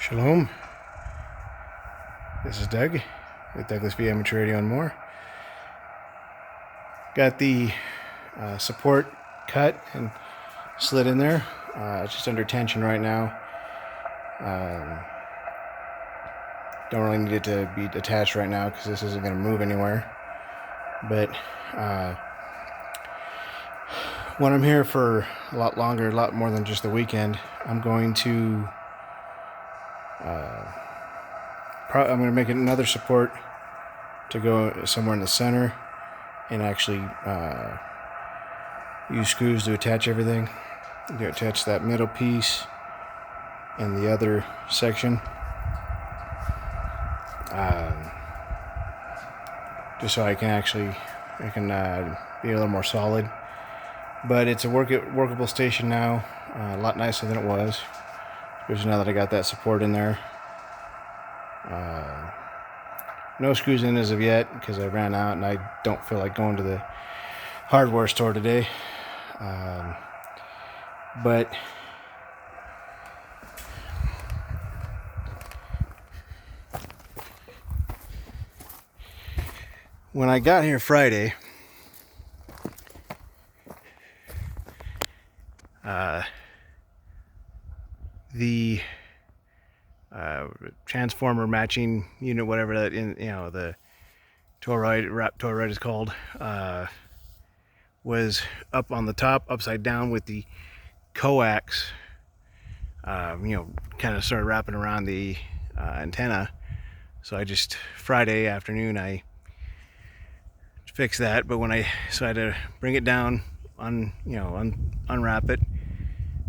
Shalom, this is Doug with Douglas V Amateur Radio and more. Got the support cut and slid in there. It's just under tension right now. Don't really need it to be attached right now because this isn't going to move anywhere. But when I'm here for a lot longer, a lot more than just the weekend, I'm going to make another support to go somewhere in the center and actually use screws to attach everything. To attach that middle piece and the other section, just so I can be a little more solid. But it's a workable station now, a lot nicer than it was, especially now that I got that support in there. No screws in as of yet because I ran out and I don't feel like going to the hardware store today. But when I got here Friday, the transformer matching unit, whatever that the Toroid is called, was up on the top, upside down, with the coax, kind of started wrapping around the antenna. So Friday afternoon, I fixed that. But so I had to bring it down, unwrap it.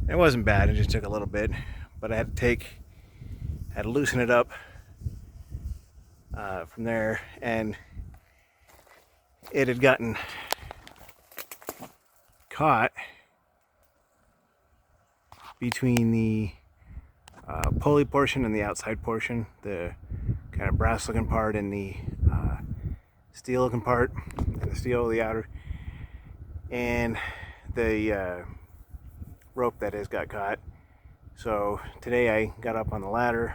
It wasn't bad. It just took a little bit, but I had to loosen it up from there, and it had gotten caught between the pulley portion and the outside portion, the kind of brass looking part and the steel looking part, and the steel of the outer, and the rope that has got caught. So today I got up on the ladder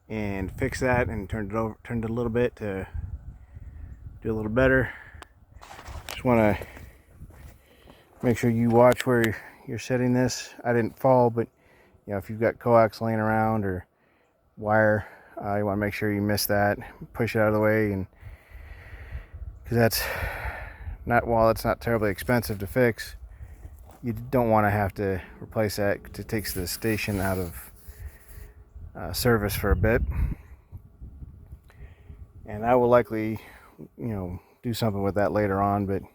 and fixed that and turned it a little bit to do a little better. Just want to make sure you watch where you're setting this. I didn't fall, but if you've got coax laying around or wire, you want to make sure you miss that, push it out of the way, and because it's not terribly expensive to fix, you don't want to have to replace that because it takes the station out of service for a bit. And I will likely do something with that later on,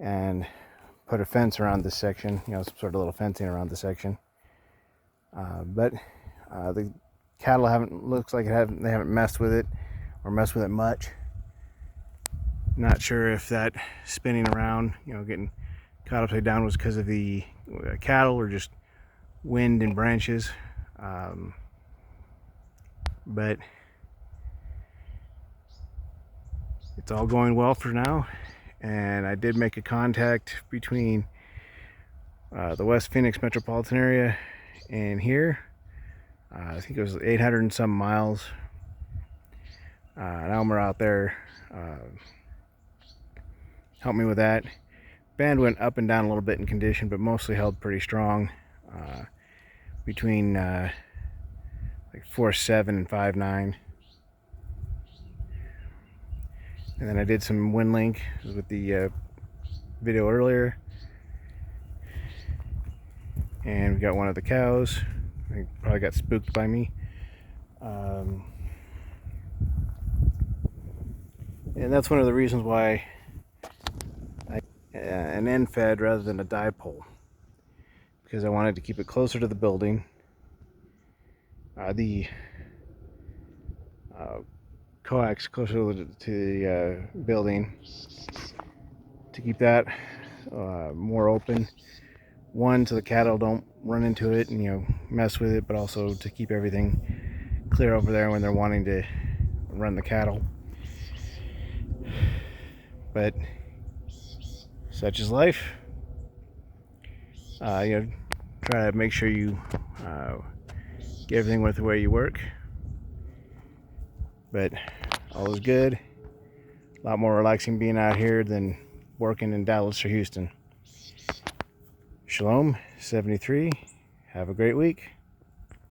and put a fence around this section, some sort of little fencing around the section. But the cattle they haven't messed with it or messed with it much. Not sure if that spinning around, getting caught upside down, was because of the cattle or just wind and branches. But it's all going well for now. And I did make a contact between the West Phoenix metropolitan area and here. I think it was 800 and some miles. And Elmer out there helped me with that. Band went up and down a little bit in condition, but mostly held pretty strong, between like 4.7 and 5.9. And then I did some wind link with the video earlier, and we got one of the cows. I probably got spooked by me, and that's one of the reasons why an end fed rather than a dipole, because I wanted to keep it closer to the building. The coax closer to the building to keep that more open. One, so the cattle don't run into it and mess with it, but also to keep everything clear over there when they're wanting to run the cattle. But such is life. try to make sure you get everything with the way you work. But all is good. A lot more relaxing being out here than working in Dallas or Houston. Shalom 73. Have a great week.